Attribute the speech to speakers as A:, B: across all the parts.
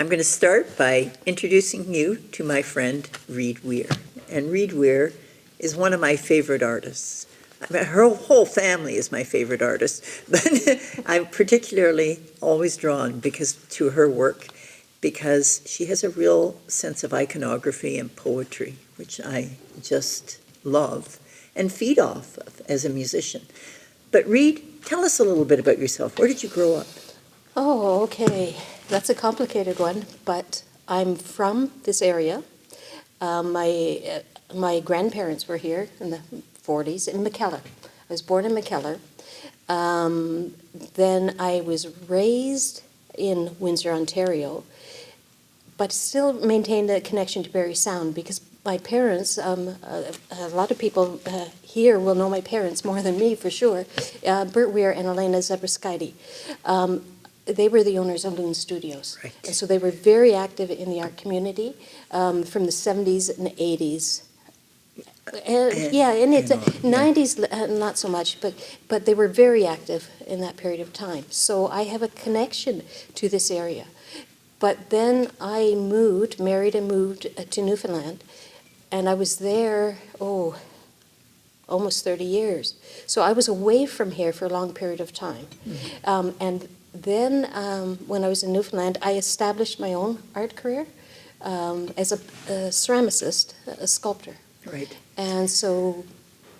A: I'm going to start by introducing you to my friend Reed Weir. And Reed Weir is one of my favorite artists. I mean, her whole family is my favorite artist, but I'm particularly always drawn to her work because she has a real sense of iconography and poetry, which I just love and feed off of as a musician. But Reed, tell us a little bit about yourself. Where did you grow up?
B: Oh, okay. That's a complicated one, but I'm from this area. My grandparents were here in the 40s in McKellar. I was born in McKellar. Then I was raised in Windsor, Ontario, but still maintained a connection to Barrie Sound because my parents, a lot of people here will know my parents more than me for sure, Bert Weir and Elena Zebriskaidy. They were the owners of Loon Studios.
A: Right.
B: And so they were very active in the art community from the 70s and 80s. And it's 90s, not so much, but they were very active in that period of time. So I have a connection to this area. But then I married and moved to Newfoundland, and I was there, almost 30 years. So I was away from here for a long period of time. Mm-hmm. And then when I was in Newfoundland, I established my own art career as a ceramicist, a sculptor.
A: Right.
B: And so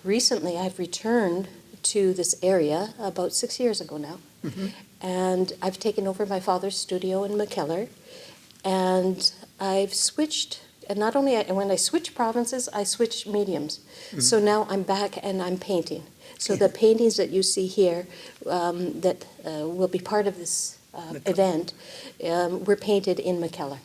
B: recently I've returned to this area about 6 years ago now. Mm-hmm. And I've taken over my father's studio in McKellar. And I've switched, and not only when I switch provinces, I switch mediums. Mm-hmm. So now I'm back and I'm painting. So the paintings that you see here that will be part of this event were painted in McKellar.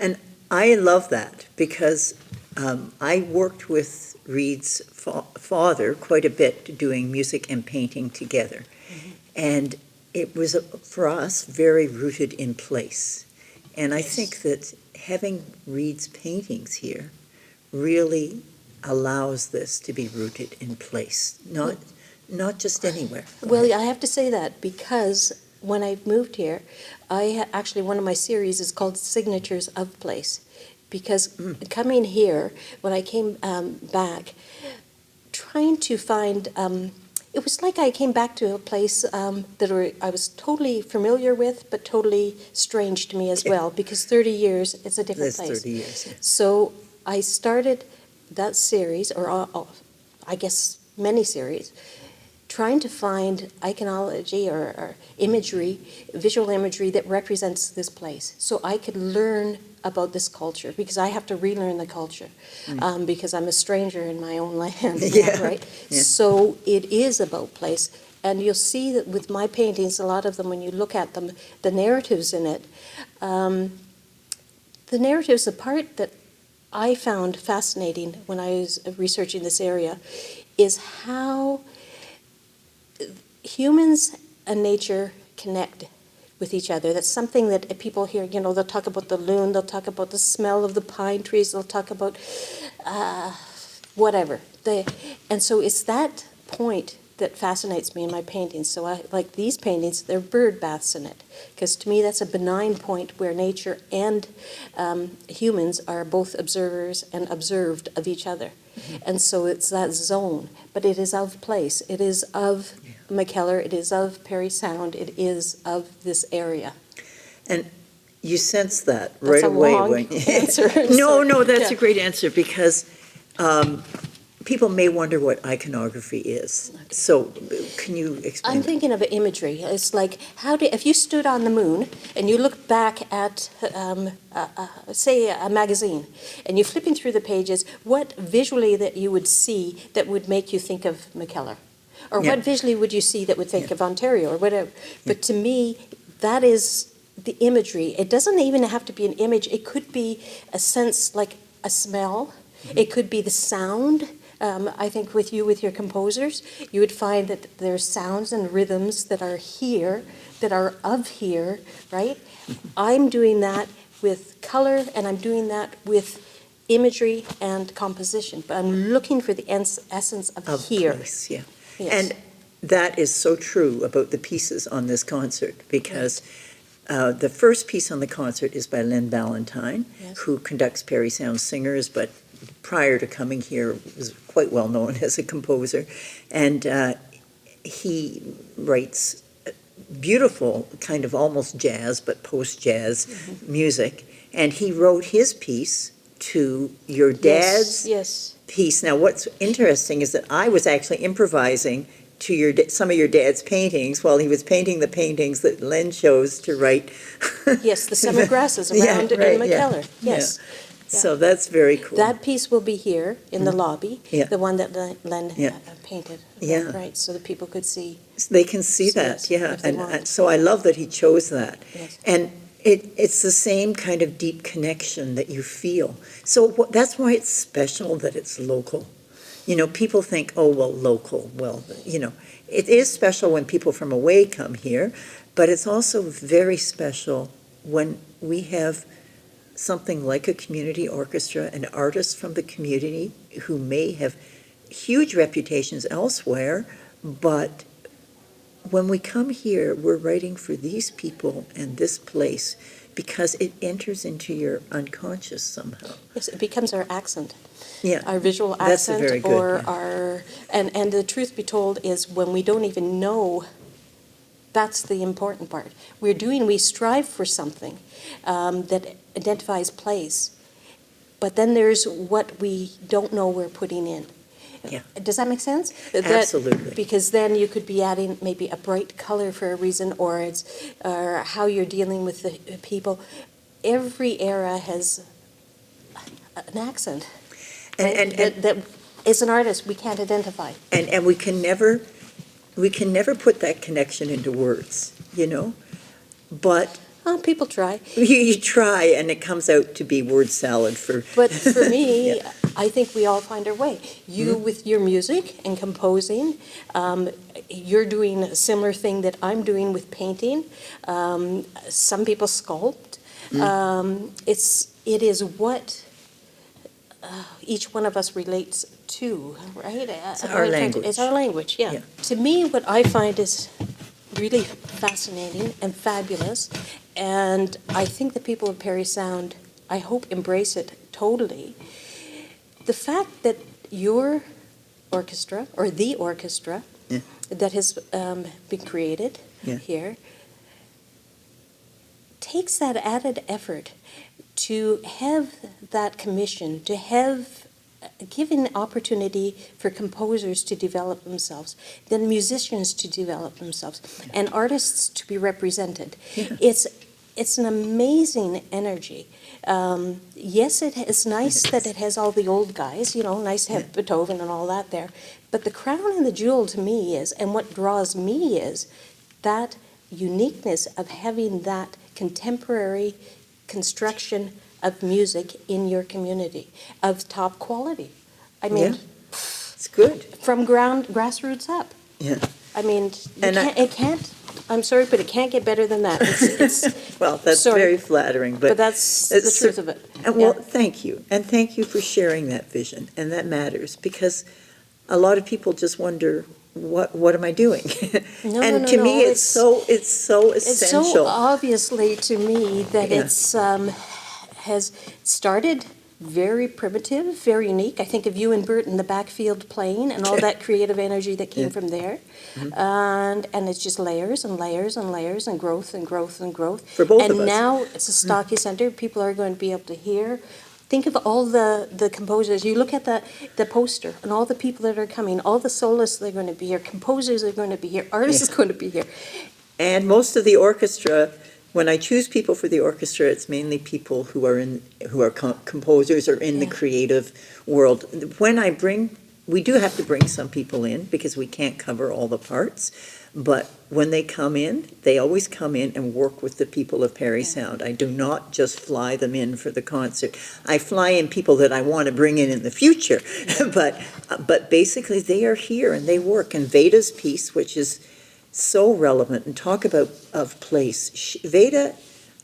A: And I love that because I worked with Reed's father quite a bit doing music and painting together. Mm-hmm. And it was, for us, very rooted in place. And I think that having Reed's paintings here really allows this to be rooted in place, not just anywhere.
B: Well, I have to say that because when I moved here, actually one of my series is called Signatures of Place. Because coming here, when I came back, trying to find, it was like I came back to a place that I was totally familiar with, but totally strange to me as well, because 30 years, it's a different place.
A: 30 years. Yeah.
B: So I started that series, or I guess many series, trying to find iconology or imagery, visual imagery that represents this place. So I could learn about this culture, because I have to relearn the culture, because I'm a stranger in my own land,
A: yeah.
B: Right?
A: Yeah.
B: So it is about place. And you'll see that with my paintings, a lot of them, when you look at them, the narratives in it, the narratives, the part that I found fascinating when I was researching this area is how humans and nature connect with each other. That's something that people hear, they'll talk about the loon, they'll talk about the smell of the pine trees, they'll talk about whatever. And so it's that point that fascinates me in my paintings. So I like these paintings, they're bird baths in it, because to me that's a benign point where nature and humans are both observers and observed of each other. Mm-hmm. And so it's that zone, but it is of place. It is of McKellar, it is of Parry Sound, it is of this area.
A: And you sense that right away.
B: That's a long answer.
A: No, that's a great answer, because people may wonder what iconography is. Okay. So can you explain?
B: I'm thinking of imagery. It's like, if you stood on the moon and you looked back at, say, a magazine, and you're flipping through the pages, what visually that you would see that would make you think of McKellar? Or what visually would you see that would think of Ontario or whatever? But to me, that is the imagery. It doesn't even have to be an image. It could be a sense like a smell. Mm-hmm. It could be the sound. I think with your composers, you would find that there's sounds and rhythms that are here, that are of here, right? I'm doing that with color, and I'm doing that with imagery and composition. But I'm looking for the essence of here.
A: Place, yeah. Yes. And that is so true about the pieces on this concert, because The first piece on the concert is by Len Ballantine,
B: Yes.
A: who conducts Perry Sound Singers, but prior to coming here was quite well known as a composer. And he writes beautiful, kind of almost jazz, but post-jazz music. And he wrote his piece to your dad's
B: Yes.
A: piece. Now, what's interesting is that I was actually improvising to some of your dad's paintings while he was painting the paintings that Len chose to write.
B: Yes, the summer grasses
A: Yeah,
B: around
A: right,
B: in
A: yeah,
B: McKellar. Yes.
A: So that's very cool.
B: That piece will be here in the lobby,
A: Yeah.
B: the one that Len
A: Yeah.
B: painted.
A: Yeah.
B: Right, so that people could see.
A: They can see
B: See
A: that,
B: us
A: yeah.
B: if they
A: And
B: want.
A: so I love that he chose that.
B: Yes.
A: And it's the same kind of deep connection that you feel. So that's why it's special that it's local. You know, people think, oh, well, local. Well, you know, it is special when people from away come here, but it's also very special when we have something like a community orchestra and artists from the community who may have huge reputations elsewhere, but when we come here, we're writing for these people and this place because it enters into your unconscious somehow.
B: Yes, it becomes our accent.
A: Yeah.
B: Our visual
A: That's a
B: accent,
A: very good,
B: or
A: yeah.
B: our, and the truth be told is when we don't even know, that's the important part. We strive for something that identifies place, but then there's what we don't know we're putting in.
A: Yeah.
B: Does that make sense?
A: Absolutely.
B: Because then you could be adding maybe a bright color for a reason, or how you're dealing with the people. Every era has an accent.
A: And
B: that as an artist we can't identify.
A: And we can never put that connection into words, you know? But
B: People try.
A: you try, and it comes out to be word salad for.
B: But for me,
A: Yeah.
B: I think we all find our way. You with your music and composing, you're doing a similar thing that I'm doing with painting. Some people sculpt. It is what each one of us relates to, right?
A: It's our language.
B: It's our language, yeah.
A: Yeah.
B: To me, what I find is really fascinating and fabulous, and I think the people of Perry Sound, I hope, embrace it totally. The fact that your orchestra, or the orchestra,
A: Yeah.
B: that has been created
A: Yeah.
B: here, takes that added effort to have that commission, to have given opportunity for composers to develop themselves, then musicians to develop themselves, and artists to be represented.
A: Yeah.
B: It's an amazing energy. Yes, it's nice that it has all the old guys, nice to have Beethoven and all that there, but the crown and the jewel to me is, and what draws me is, that uniqueness of having that contemporary construction of music in your community of top quality. I mean,
A: Yeah. It's good.
B: from grassroots up.
A: Yeah.
B: I mean,
A: And
B: it can't. I'm sorry, but it can't get better than that. It's
A: Well, that's
B: Sorry.
A: very flattering,
B: but that's the
A: it's-
B: truth of it.
A: Well,
B: Yeah.
A: thank you, and thank you for sharing that vision, and that matters, because a lot of people just wonder, what am I doing?
B: No,
A: And
B: no,
A: to
B: no,
A: me, it's so
B: It's so
A: essential.
B: obviously to me that
A: Yeah.
B: it's has started very primitive, very unique. I think of you and Bert in the backfield playing and all that creative energy that came
A: Yeah.
B: from there. And it's just layers and layers and layers and growth and growth and growth.
A: For both of
B: And
A: us.
B: now it's a stocky center. People are going to be able to hear. Think of all the composers. You look at the poster and all the people that are coming, all the soloists that are going to be here, composers are going to be here, artists are going to be here.
A: And most of the orchestra, when I choose people for the orchestra, it's mainly people who are composers or in the
B: Yeah.
A: creative world. We do have to bring some people in because we can't cover all the parts. But when they come in, they always come in and work with the people of Perry Sound. I do not just fly them in for the concert. I fly in people that I want to bring in the future. But basically, they are here and they work. And Veda's piece, which is so relevant, and talk about of place. Veda,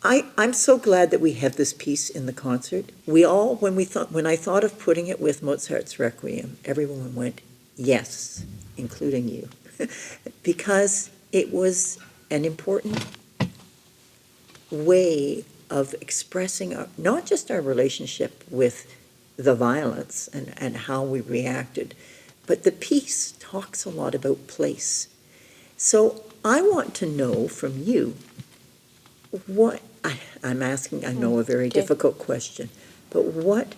A: I'm so glad that we have this piece in the concert. When I thought of putting it with Mozart's Requiem, everyone went, yes, including you. Because it was an important way of expressing not just our relationship with the violence and how we reacted, but the piece talks a lot about place. So I want to know from you what, I'm asking, I know, a very
B: Okay.
A: difficult question, but what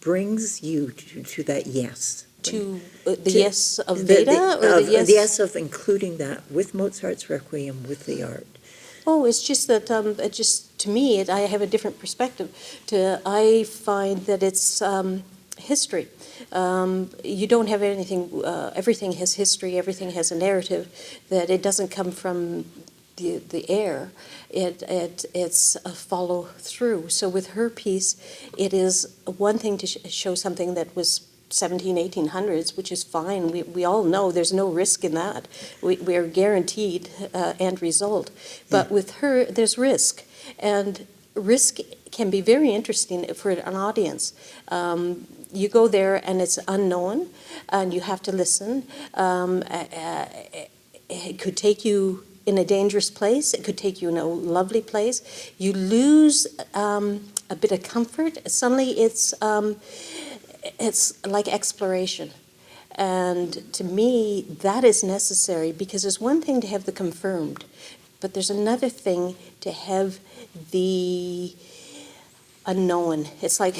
A: brings you to that yes?
B: To the
A: To-
B: yes of Veda, or the yes?
A: The yes of including that with Mozart's Requiem, with the art.
B: Oh, it's just that, it just, to me, I have a different perspective. I find that it's history. You don't have anything, everything has history, everything has a narrative, that it doesn't come from the air. It's a follow through. So with her piece, it is one thing to show something that was 1800s, which is fine. We all know there's no risk in that. We are guaranteed end result. But with her, there's risk. And risk can be very interesting for an audience. You go there and it's unknown, and you have to listen. It could take you in a dangerous place. It could take you in a lovely place. You lose a bit of comfort. Suddenly it's like exploration. And to me, that is necessary, because there's one thing to have the confirmed, but there's another thing to have the unknown. It's like,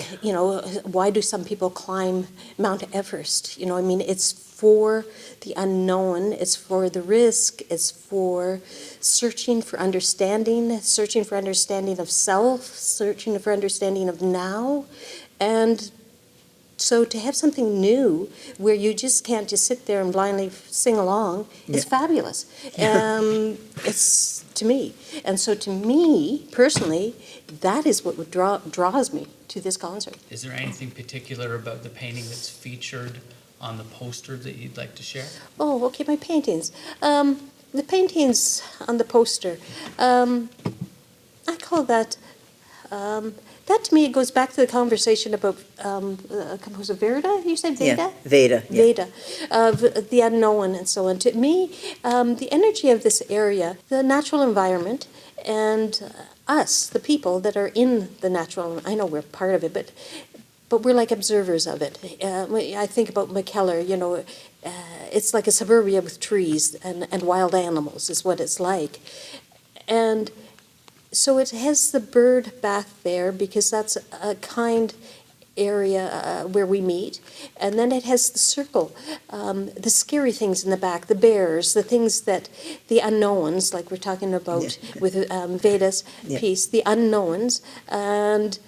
B: why do some people climb Mount Everest? I mean, it's for the unknown, it's for the risk, it's for searching for understanding of self, searching for understanding of now. And so to have something new where you just can't just sit there and blindly sing along is fabulous. It's to me. And so to me, personally, that is what draws me to this concert.
C: Is there anything particular about the painting that's featured on the poster that you'd like to share?
B: Oh, okay, my paintings. The paintings on the poster, I call that, that to me, it goes back to the conversation about composer Veda, you said Veda?
A: Yeah, Veda. Yeah.
B: Veda, of the unknown and so on. To me, the energy of this area, the natural environment, and us, the people that are in the natural, I know we're part of it, but we're like observers of it. I think about McKellar, it's like a suburbia with trees and wild animals is what it's like. And so it has the bird bath there because that's a kind area where we meet. And then it has the circle, the scary things in the back, the bears, the things that, the unknowns, like we're talking about with Veda's piece, the unknowns. And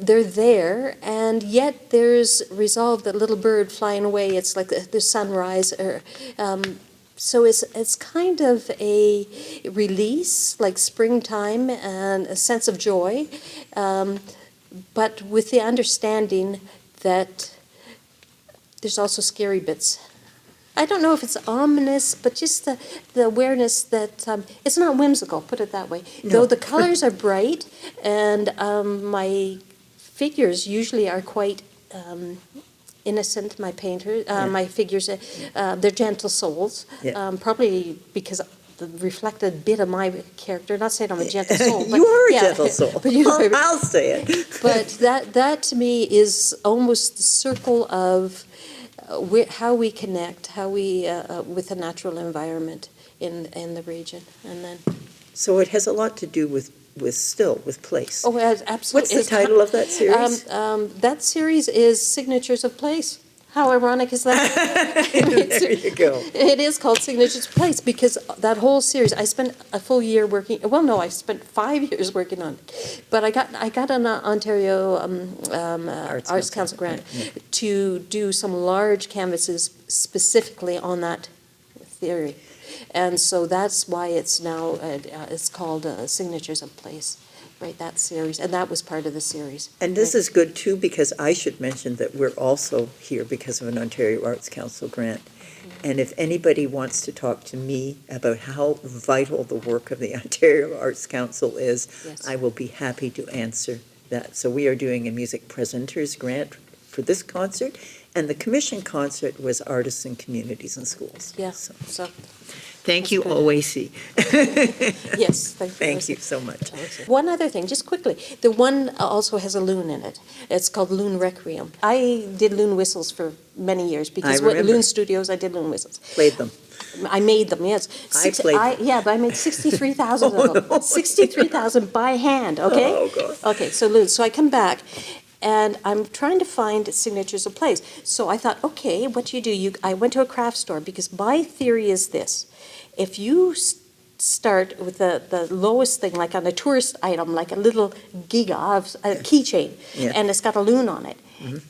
B: they're there, and yet there's resolve, that little bird flying away. It's like the sunrise. So it's kind of a release, like springtime, and a sense of joy, but with the understanding that there's also scary bits. I don't know if it's ominous, but just the awareness that it's not whimsical, put it that way.
A: No.
B: Though the colors are bright, and my figures usually are quite innocent, my figures, they're gentle souls, probably because the reflected bit of my character, not saying I'm a gentle soul. But,
A: You are a gentle soul.
B: But
A: I'll say it.
B: But that to me is almost the circle of how we connect, how we, with the natural environment in the region. And then.
A: So it has a lot to do with place.
B: Oh, absolutely.
A: What's the title of that series?
B: That series is Signatures of Place. How ironic is that?
A: There you go.
B: It is called Signatures of Place because that whole series, I spent a full year working, well, no, I spent 5 years working on it. But I got an Ontario Arts Council grant to do some large canvases specifically on that theory. And so that's why it's now, it's called Signatures of Place, right, that series. And that was part of the series.
A: And this is good, too, because I should mention that we're also here because of an Ontario Arts Council grant. And if anybody wants to talk to me about how vital the work of the Ontario Arts Council is, I will be happy to answer that. So we are doing a music presenters grant for this concert, and the commission concert was artists and communities and schools.
B: Yeah, so
A: Thank
B: That's
A: you,
B: good.
A: OAC.
B: Yes, thank you.
A: Thank you so much.
B: One other thing, just quickly, the one also has a loon in it. It's called Loon Requiem. I did loon whistles for many years because
A: I
B: what
A: remember.
B: Loon Studios, I did loon whistles.
A: Played them.
B: I made them, yes.
A: played them.
B: Yeah, but I made 63,000 of them.
A: Oh, no.
B: 63,000 by hand, okay?
A: Oh, God.
B: Okay, so loons. So I come back, and I'm trying to find signatures of plays. So I thought, okay, what do? I went to a craft store, because my theory is this. If you start with the lowest thing, like on a tourist item, like a little giga, a keychain,
A: Yeah.
B: and it's got a loon on it,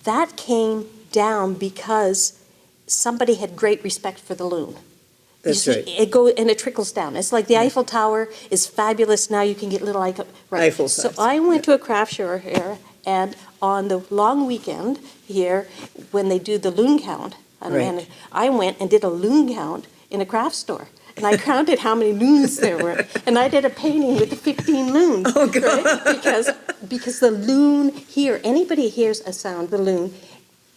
B: that came down because somebody had great respect for the loon.
A: That's
B: You see,
A: right.
B: and it trickles down. It's like the Eiffel Tower is fabulous. Now you can get little Eiffel. Right.
A: Eiffel
B: So
A: size.
B: I went to a craft show here, and on the long weekend here, when they do the loon count, and I went and did a loon count in a craft store. And I counted how many loons there were, and I did a painting with the 15 loons.
A: Oh, God.
B: Right? Because the loon here, anybody hears a sound, the loon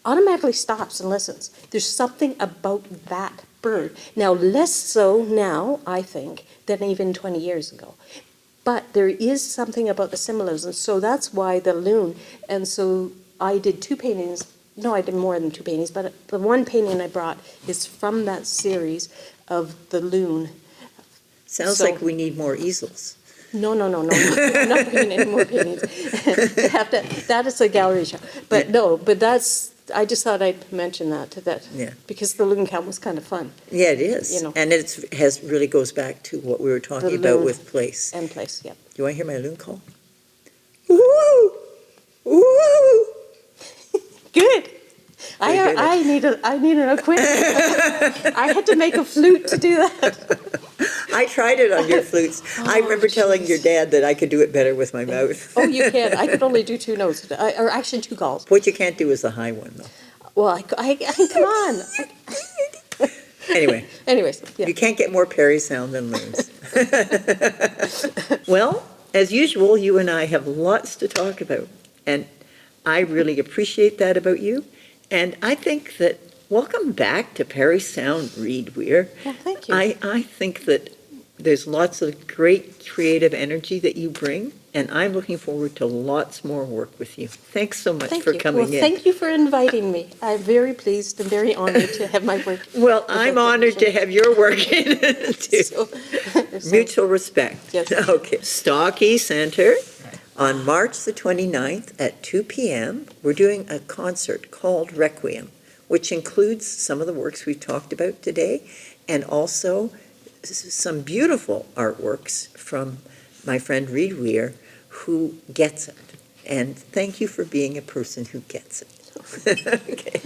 B: automatically stops and listens. There's something about that bird. Now, less so now, I think, than even 20 years ago. But there is something about the symbolism, so that's why the loon. And so I did two paintings. No, I did more than two paintings, but the one painting I brought is from that series of the loon.
A: Sounds
B: So-
A: like we need more easels.
B: No. I'm not bringing any more paintings. That is a gallery show. But no, I just thought I'd mention that.
A: Yeah.
B: Because the loon count was kind of fun
A: Yeah, it is.
B: You know.
A: And really goes back to what we were talking
B: The
A: about
B: loon.
A: with place.
B: and place, yeah.
A: Do you want to hear my loon call? Woo! Woo!
B: Good.
A: We did it.
B: I need an equipment. I had to make a flute to do that.
A: I tried it on your flutes. I remember telling your dad that I could do it better with my mouth.
B: Oh, you can. I could only do two notes, or actually two calls.
A: What you can't do is the high one, though.
B: Well, come on.
A: Anyway,
B: Anyways, yeah.
A: you can't get more Perry sound than loons. Well, as usual, you and I have lots to talk about, and I really appreciate that about you. And I think that welcome back to Perry Sound, Reed Weir.
B: Well, thank you.
A: I think that there's lots of great creative energy that you bring, and I'm looking forward to lots more work with you. Thanks so much
B: Thank
A: for
B: you.
A: coming
B: Well,
A: in.
B: thank you for inviting me. I'm very pleased and very honored to have my work.
A: Well, I'm honored to have your work in it, too.
B: So-
A: Mutual respect.
B: Yes.
A: Okay. Stocky Center, on March the 29th at 2 p.m., we're doing a concert called Requiem, which includes some of the works we've talked about today, and also some beautiful artworks from my friend Reed Weir, who gets it. And thank you for being a person who gets it. Okay.